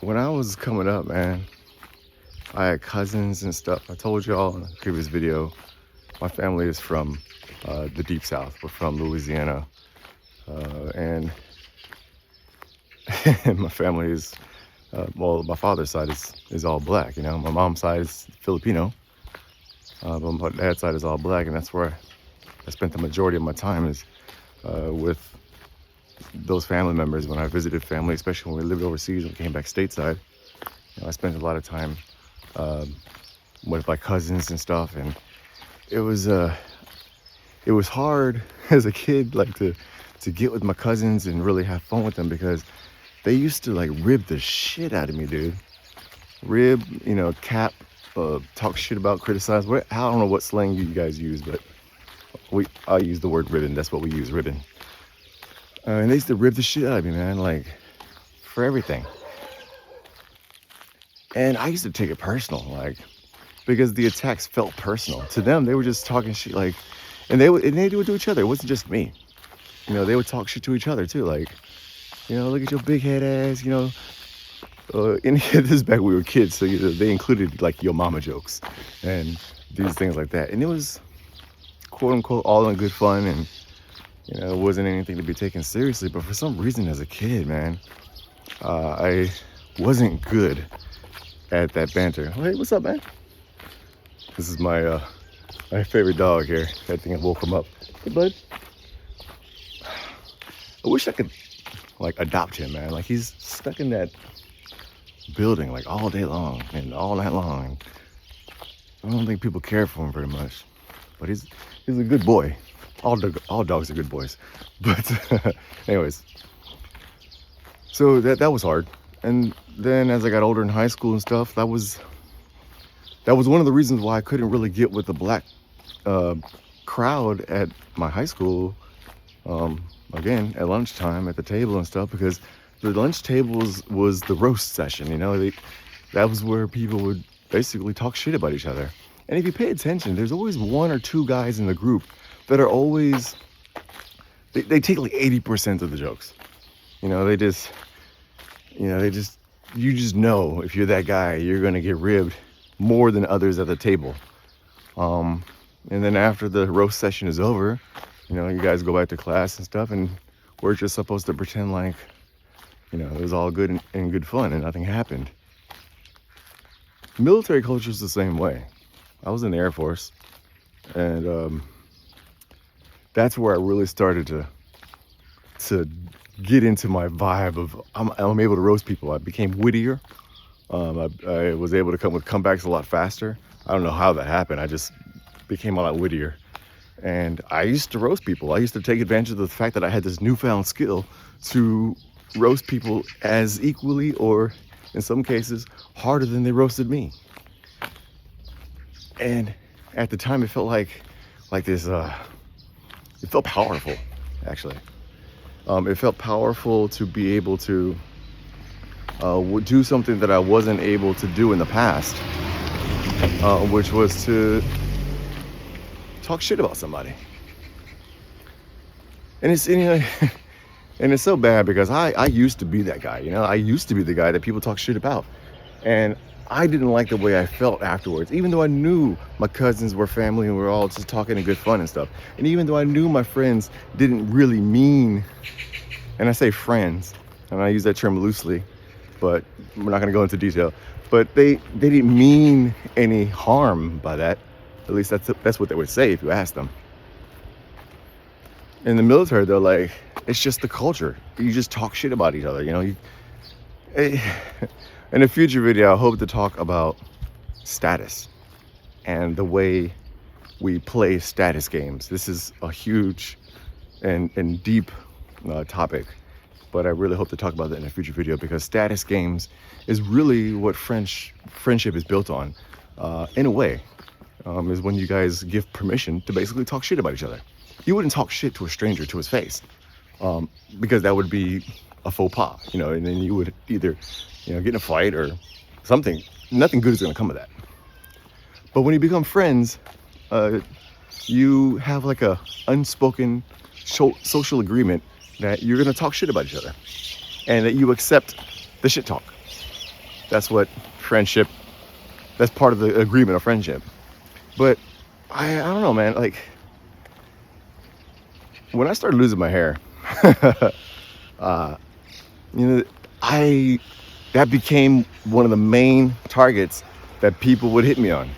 when I was coming up, man, I had cousins and stuff. I told y'all in a previous video, my family is from the deep south. We're from Louisiana. And my family is, well, my father's side is all black, you know. My mom's side is Filipino, but my dad's side is all black, and that's where I spent the majority of my time is with those family members. When I visited family, especially when we lived overseas and came back stateside, you know, I spent a lot of time with my cousins and stuff, and it was hard as a kid, like to get with my cousins and really have fun with them, because they used to like rib the shit out of me, dude. Rib, you know, cap, talk shit about, criticize. I don't know what slang you guys use, but I use the word ribbon. That's what we use, ribbon. And they used to rib the shit out of me, man, like for everything. And I used to take it personal, like, because the attacks felt personal to them. They were just talking shit, like, and they would do it to each other. It wasn't just me. You know, they would talk shit to each other too, like, you know, look at your big head ass, you know. And this is back when we were kids, so they included like your mama jokes and these things like that. And it was quote unquote all in good fun, and you know, it wasn't anything to be taken seriously. But for some reason, as a kid, man, I wasn't good at that banter. Hey, what's up, man? This is my favorite dog here. I think I woke him up. Hey, bud. I wish I could like adopt him, man. Like, he's stuck in that building like all day long and all night long. I don't think people care for him very much, but he's a good boy. All dogs are good boys. But anyways, so that was hard. And then as I got older in high school and stuff, that was one of the reasons why I couldn't really get with the black crowd at my high school. Again, at lunchtime at the table and stuff, because the lunch tables was the roast session, you know. That was where people would basically talk shit about each other. And if you pay attention, there's always one or two guys in the group that are always, they take like 80% of the jokes. You know, you just know if you're that guy, you're gonna get ribbed more than others at the table. And then after the roast session is over, you know, you guys go back to class and stuff, and we're just supposed to pretend like, you know, it was all good and good fun and nothing happened. Military culture is the same way. I was in the Air Force, and that's where I really started to get into my vibe of I'm able to roast people. I became wittier. I was able to come with comebacks a lot faster. I don't know how that happened. I just became a lot wittier. And I used to roast people. I used to take advantage of the fact that I had this newfound skill to roast people as equally, or in some cases, harder than they roasted me. And at the time, it felt like this, it felt powerful, actually. It felt powerful to be able to do something that I wasn't able to do in the past, which was to talk shit about somebody. And it's so bad, because I used to be that guy, you know. I used to be the guy that people talk shit about, and I didn't like the way I felt afterwards, even though I knew my cousins were family and we were all just talking in good fun and stuff. And even though I knew my friends didn't really mean, and I say friends, and I use that term loosely, but we're not going to go into detail, but they didn't mean any harm by that. At least that's what they would say if you asked them. In the military, they're like, it's just the culture. You just talk shit about each other, you know. In a future video, I hope to talk about status and the way we play status games. This is a huge and deep topic, but I really hope to talk about that in a future video, because status games is really what friendship is built on, in a way. Is when you guys give permission to basically talk shit about each other. You wouldn't talk shit to a stranger to his face, because that would be a faux pas, you know, and then you would either, you know, get in a fight or something. Nothing good is going to come of that. But when you become friends, you have like a unspoken social agreement that you're going to talk shit about each other, and that you accept the shit talk. That's what friendship, that's part of the agreement of friendship. But I don't know, man, like when I started losing my hair, you know, that became one of the main targets that people would hit me on.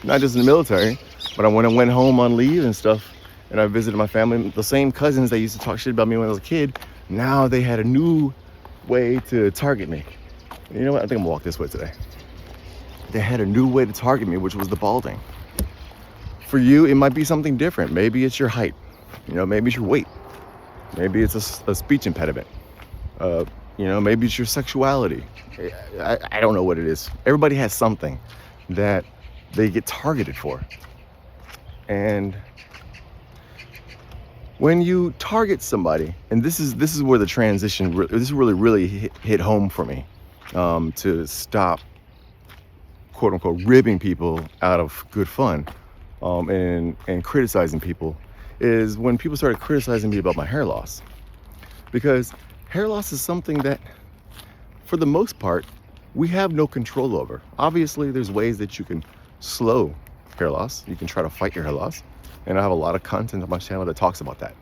Not just in the military, but when I went home on leave and stuff, and I visited my family, the same cousins that used to talk shit about me when I was a kid, now they had a new way to target me. You know what? I think I'm gonna walk this way today. They had a new way to target me, which was the balding. For you, it might be something different. Maybe it's your height. You know, maybe it's your weight. Maybe it's a speech impediment. You know, maybe it's your sexuality. I don't know what it is. Everybody has something that they get targeted for. And when you target somebody, and this is where the transition, this really hit home for me, to stop, quote unquote, ribbing people out of good fun, and criticizing people, is when people started criticizing me about my hair loss. Because hair loss is something that, for the most part, we have no control over. Obviously, there's ways that you can slow hair loss. You can try to fight your hair loss. And I have a lot of content on my channel that talks about that.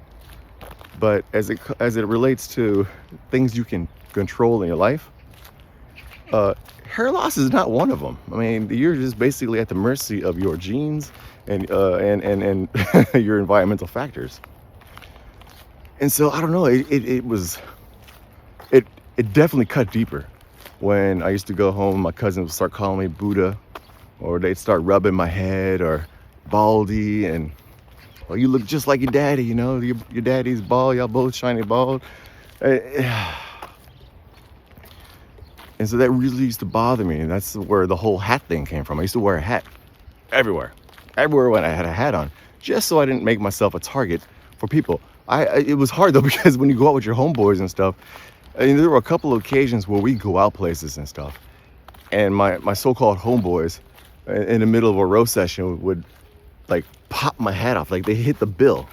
But as it relates to things you can control in your life, hair loss is not one of them. I mean, you're just basically at the mercy of your genes and your environmental factors. And so I don't know. It definitely cut deeper when I used to go home. My cousins would start calling me Buddha, or they'd start rubbing my head, or Baldy, and well, you look just like your daddy. You know, your daddy's bald. Y'all both shiny bald. And so that really used to bother me, and that's where the whole hat thing came from. I used to wear a hat everywhere when I had a hat on, just so I didn't make myself a target for people. It was hard though, because when you go out with your homeboys and stuff, I mean, there were a couple of occasions where we go out places and stuff, and my so-called homeboys in the middle of a roast session would like pop my hat off. Like they hit the bill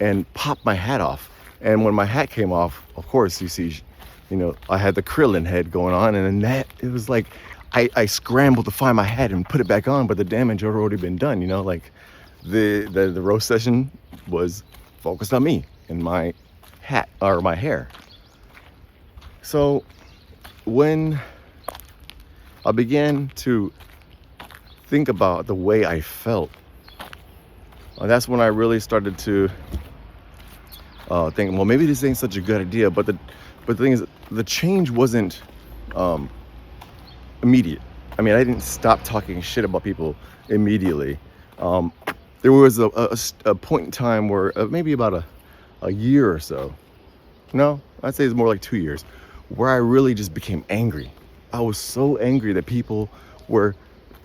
and pop my hat off. And when my hat came off, of course, you see, you know, I had the Krillin head going on, and then it was like I scrambled to find my hat and put it back on, but the damage had already been done. You know, like the roast session was focused on me and my hat, or my hair. So when I began to think about the way I felt, that's when I really started to think, well, maybe this ain't such a good idea. But the thing is, the change wasn't immediate. I mean, I didn't stop talking shit about people immediately. There was a point in time where maybe about a year or so. No, I'd say it's more like 2 years, where I really just became angry. I was so angry that people were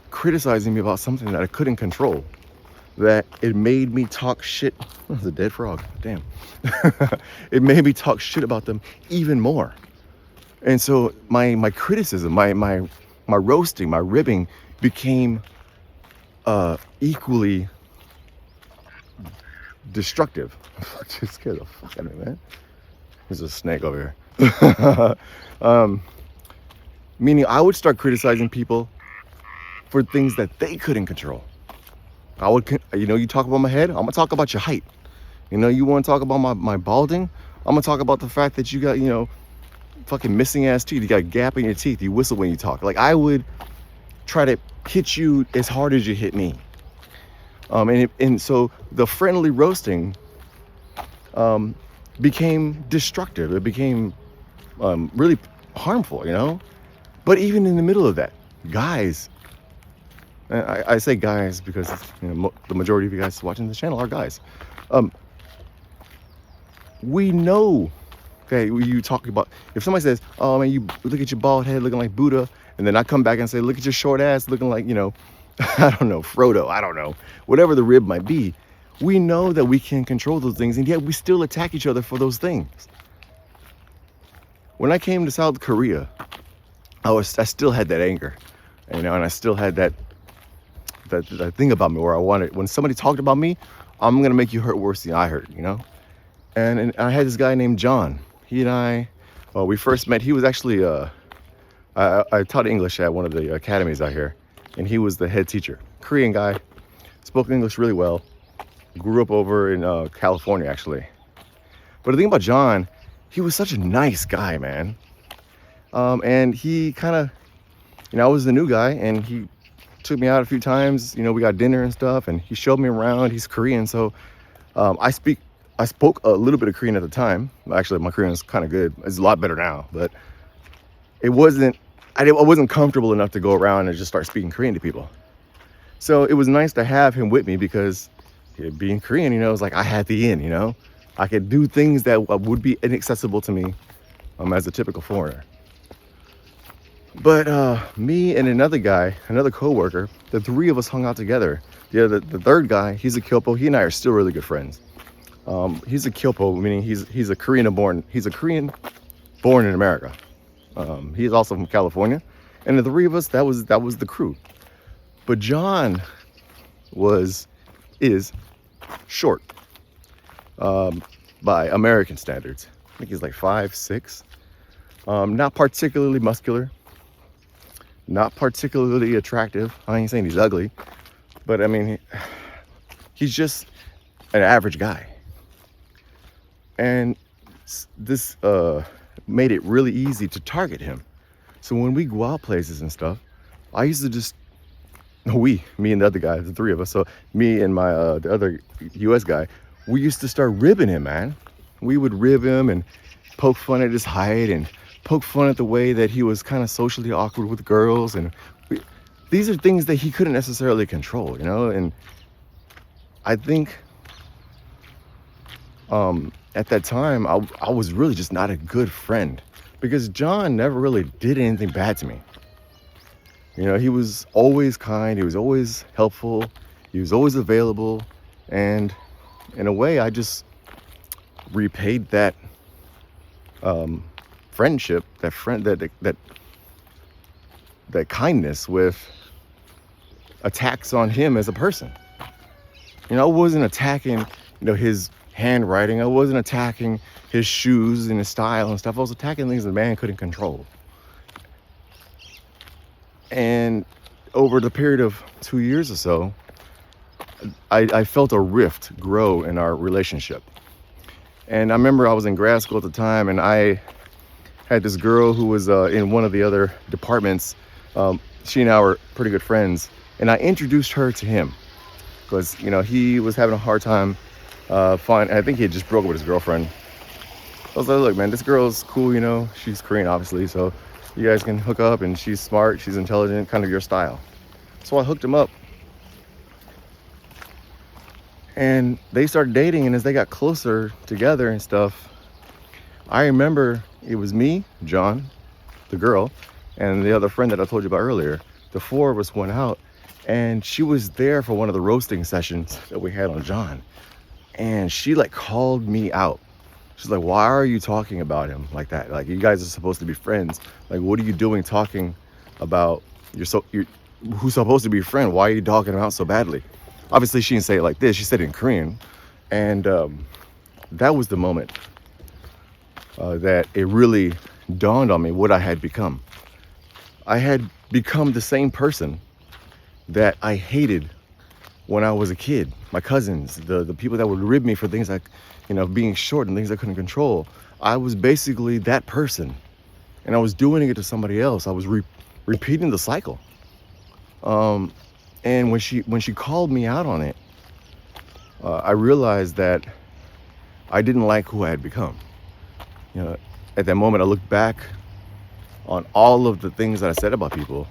criticizing me about something that I couldn't control, that it made me talk shit. Oh, that's a dead frog. Damn. It made me talk shit about them even more. And so my criticism, my roasting, my ribbing became equally destructive. Just scared the fuck out of me, man. There's a snake over here. Meaning I would start criticizing people for things that they couldn't control. I would, you know, you talk about my head, I'm gonna talk about your height. You know, you want to talk about my balding, I'm gonna talk about the fact that you got, you know, fucking missing ass teeth. You got a gap in your teeth. You whistle when you talk. Like I would try to hit you as hard as you hit me. And so the friendly roasting became destructive. It became really harmful, you know. But even in the middle of that, guys, I say guys because, you know, the majority of you guys watching this channel are guys. We know, okay, you talk about, if somebody says, oh man, you look at your bald head looking like Buddha, and then I come back and say, look at your short ass looking like, you know, I don't know, Frodo, I don't know, whatever the rib might be, we know that we can control those things, and yet we still attack each other for those things. When I came to South Korea, I still had that anger, you know, and I still had that thing about me where I wanted, when somebody talked about me, I'm gonna make you hurt worse than I hurt, you know. And I had this guy named John. He and I, we first met. He was actually I taught English at one of the academies out here, and he was the head teacher. Korean guy, spoke English really well. Grew up over in California, actually. But the thing about John, he was such a nice guy, man. And he kind of, I was the new guy, and he took me out a few times. We got dinner and stuff, and he showed me around. He's Korean, so I spoke a little bit of Korean at the time. Actually, my Korean is kind of good. It's a lot better now, but I wasn't comfortable enough to go around and just start speaking Korean to people. So it was nice to have him with me because being Korean, it was like I had the in, I could do things that would be inaccessible to me as a typical foreigner. But me and another guy, another co-worker, the three of us hung out together. The third guy, he's a Kyopo. He and I are still really good friends. He's a Kyopo, meaning he's a Korean born in America. He's also from California, and the three of us, that was the crew. But John is short by American standards. I think he's like 5'6". Not particularly muscular, not particularly attractive. I ain't saying he's ugly, but I mean, he's just an average guy. And this made it really easy to target him. So when we go out places and stuff, I used to just, me and the other guy, the three of us, so me and my the other US guy, we used to start ribbing him, man. We would rib him and poke fun at his height and poke fun at the way that he was kind of socially awkward with girls. And these are things that he couldn't necessarily control, and I think at that time, I was really just not a good friend because John never really did anything bad to me. He was always kind, he was always helpful, he was always available, and in a way, I just repaid that friendship, that kindness with attacks on him as a person. I wasn't attacking, his handwriting. I wasn't attacking his shoes and his style and stuff. I was attacking things the man couldn't control. And over the period of 2 years or so, I felt a rift grow in our relationship. And I remember I was in grad school at the time, and I had this girl who was in one of the other departments. She and I were pretty good friends, and I introduced her to him because he was having a hard time I think he had just broke up with his girlfriend. I was like, look, man, this girl's cool, she's Korean, obviously, so you guys can hook up, and she's smart, she's intelligent, kind of your style. So I hooked him up. And they started dating, and as they got closer together and stuff, I remember it was me, John, the girl, and the other friend that I told you about earlier. The four of us went out, and she was there for one of the roasting sessions that we had on John. And she called me out. She's like, why are you talking about him like that? Like, you guys are supposed to be friends. Like, what are you doing talking about who's supposed to be your friend? Why are you dogging him out so badly? Obviously, she didn't say it like this. She said it in Korean. And that was the moment that it really dawned on me what I had become. I had become the same person that I hated when I was a kid. My cousins, the people that would rib me for things like, being short and things I couldn't control. I was basically that person, and I was doing it to somebody else. I was repeating the cycle. And when she called me out on it, I realized that I didn't like who I had become. At that moment, I looked back on all of the things that I said about people,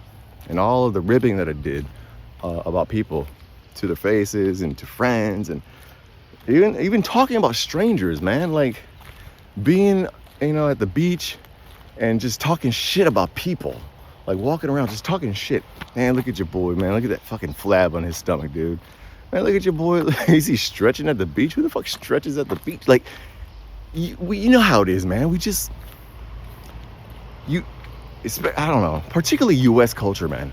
and all of the ribbing that I did about people, to their faces and to friends, and even talking about strangers, man. Like being, at the beach and just talking shit about people, like walking around just talking shit. Man, look at your boy, man. Look at that fucking flab on his stomach, dude. Man, look at your boy. Is he stretching at the beach? Who the fuck stretches at the beach? Like, you know how it is, man. I don't know, particularly U.S. culture, man.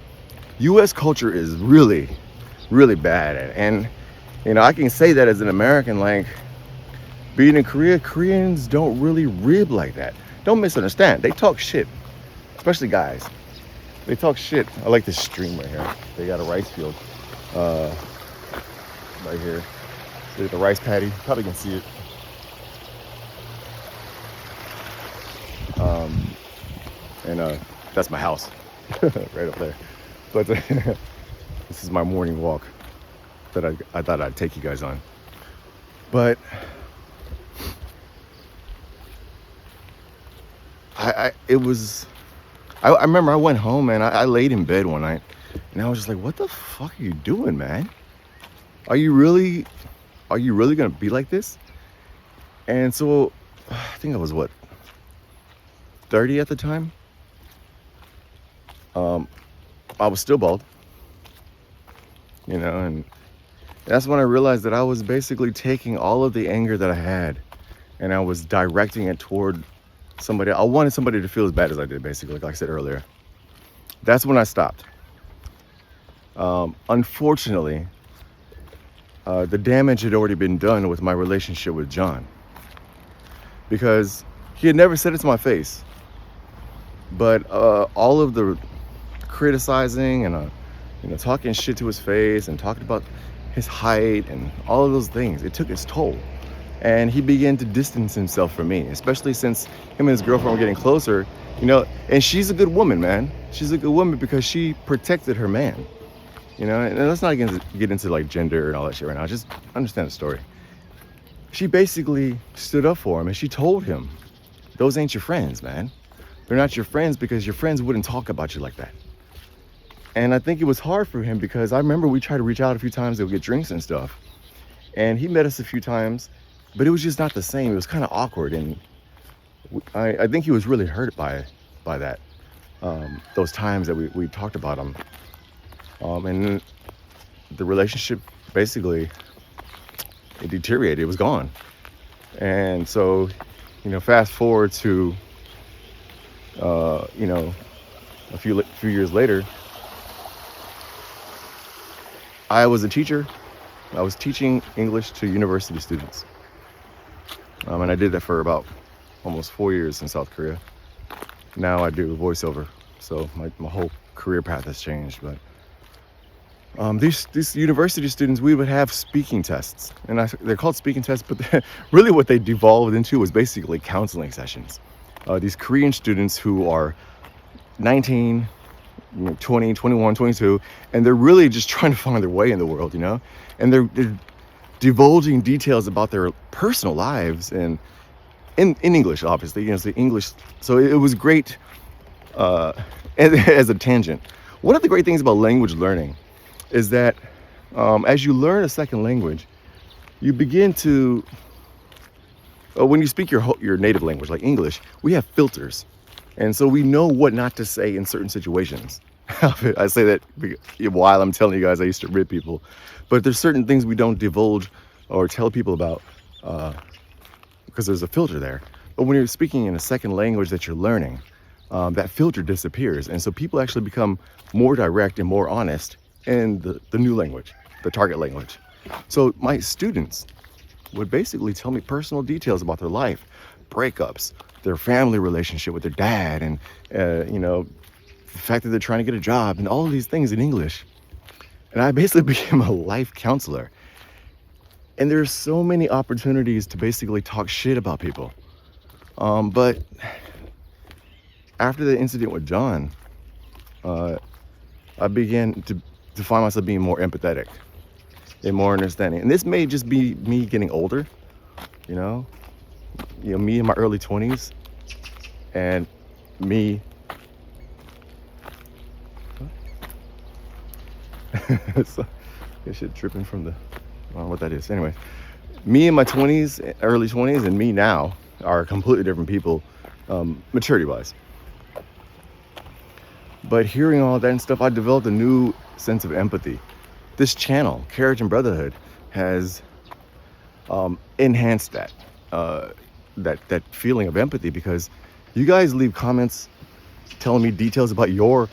U.S. culture is really, really bad at it. And, I can say that as an American, like, being in Korea, Koreans don't really rib like that. Don't misunderstand. They talk shit, especially guys. They talk shit. I like this stream right here. They got a rice field right here. There's the rice paddy. Probably can see it. And that's my house right up there. But this is my morning walk that I thought I'd take you guys on. But I remember I went home and I laid in bed one night and I was just like, what the fuck are you doing, man? Are you really gonna be like this? And so I think I was 30 at the time. I was still bald, and that's when I realized that I was basically taking all of the anger that I had and I was directing it toward somebody. I wanted somebody to feel as bad as I did, basically, like I said earlier. That's when I stopped. Unfortunately, the damage had already been done with my relationship with John, because he had never said it to my face, but all of the criticizing and talking shit to his face and talking about his height and all of those things, it took its toll. And he began to distance himself from me, especially since him and his girlfriend were getting closer, and she's a good woman, man. She's a good woman because she protected her man, and let's not get into like gender and all that shit right now. Just understand the story. She basically stood up for him and she told him, those ain't your friends, man. They're not your friends because your friends wouldn't talk about you like that. And I think it was hard for him because I remember we tried to reach out a few times to get drinks and stuff. And he met us a few times, but it was just not the same. It was kind of awkward. And I think he was really hurt by that. Those times that we talked about him. And the relationship basically, it deteriorated. It was gone. And so, fast forward to, a few years later, I was a teacher. I was teaching English to university students. And I did that for about almost 4 years in South Korea. Now I do voiceover. So my whole career path has changed. But these university students, we would have speaking tests. And they're called speaking tests, but really what they devolved into was basically counseling sessions. These Korean students who are 19, 20, 21, 22, and they're really just trying to find their way in the world, and they're divulging details about their personal lives and in English, obviously, the English. So it was great as a tangent. One of the great things about language learning is that as you learn a second language, you begin to, when you speak your native language, like English, we have filters. And so we know what not to say in certain situations. I say that while I'm telling you guys I used to rip people. But there's certain things we don't divulge or tell people about because there's a filter there. But when you're speaking in a second language that you're learning, that filter disappears. And so people actually become more direct and more honest in the new language, the target language. So my students would basically tell me personal details about their life, breakups, their family relationship with their dad, and the fact that they're trying to get a job, and all of these things in English. And I basically became a life counselor. And there's so many opportunities to basically talk shit about people. But after the incident with John, I began to find myself being more empathetic and more understanding. And this may just be me getting older, me in my early 20s, and me. So, this shit dripping from the, I don't know what that is. Anyway, me in my 20s, early 20s, and me now are completely different people, maturity-wise. But hearing all that and stuff, I developed a new sense of empathy. This channel, Carriage and Brotherhood, has enhanced that feeling of empathy, because you guys leave comments telling me details about your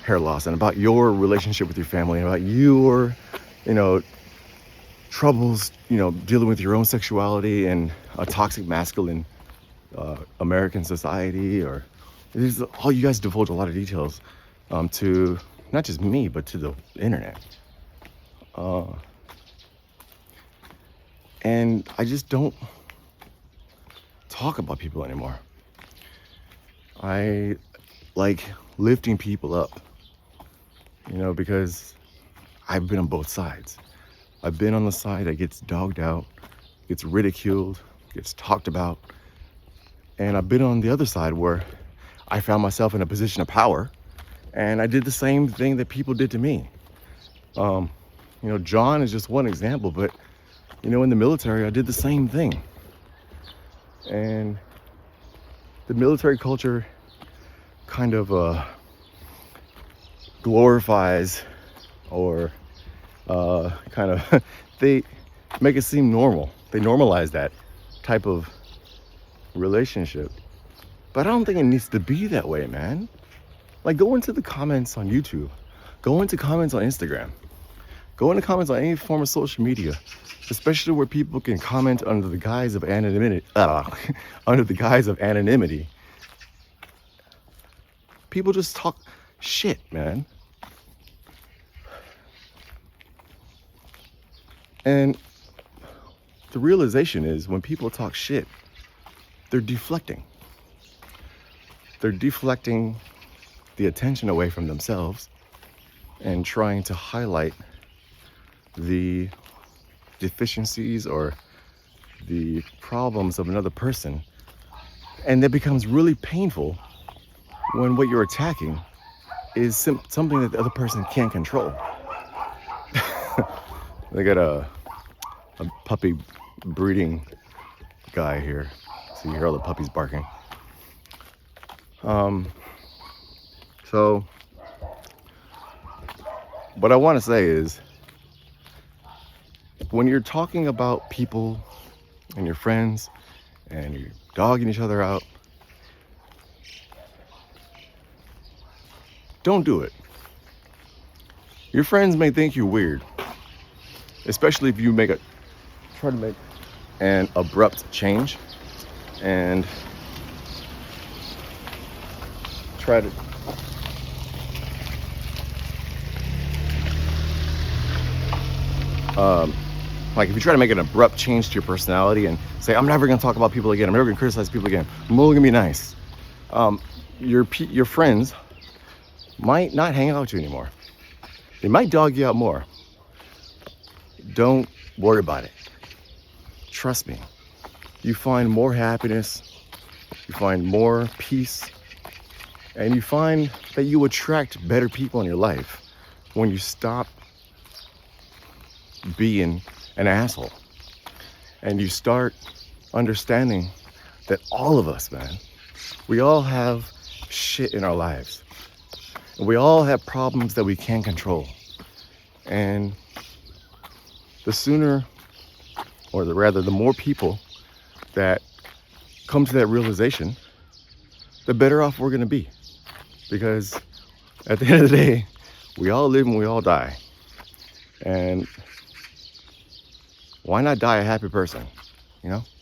hair loss and about your relationship with your family and about your, troubles, dealing with your own sexuality and a toxic masculine American society, or all you guys divulge a lot of details to not just me, but to the internet. And I just don't talk about people anymore. I like lifting people up, because I've been on both sides. I've been on the side that gets dogged out, gets ridiculed, gets talked about. And I've been on the other side where I found myself in a position of power and I did the same thing that people did to me. John is just one example, but in the military, I did the same thing. And the military culture kind of glorifies or kind of they make it seem normal. They normalize that type of relationship. But I don't think it needs to be that way, man. Like, go into the comments on YouTube, go into comments on Instagram, go into comments on any form of social media, especially where people can comment under the guise of anonymity. Under the guise of anonymity, people just talk shit, man. And the realization is, when people talk shit, they're deflecting. They're deflecting the attention away from themselves and trying to highlight the deficiencies or the problems of another person. And that becomes really painful when what you're attacking is something that the other person can't control. They got a puppy breeding guy here. So you hear all the puppies barking. So what I want to say is, when you're talking about people and your friends and you're dogging each other out, don't do it. Your friends may think you're weird, especially if you try to make an abrupt change and try to like, if you try to make an abrupt change to your personality and say, I'm never going to talk about people again, I'm never going to criticize people again, I'm only going to be nice, your friends might not hang out with you anymore. They might dog you out more. Don't worry about it. Trust me. You find more happiness, you find more peace, and you find that you attract better people in your life when you stop being an asshole and you start understanding that all of us, man, we all have shit in our lives. And we all have problems that we can't control. And the sooner, or the more people that come to that realization, the better off we're going to be. Because at the end of the day, we all live and we all die. And why not die a happy person,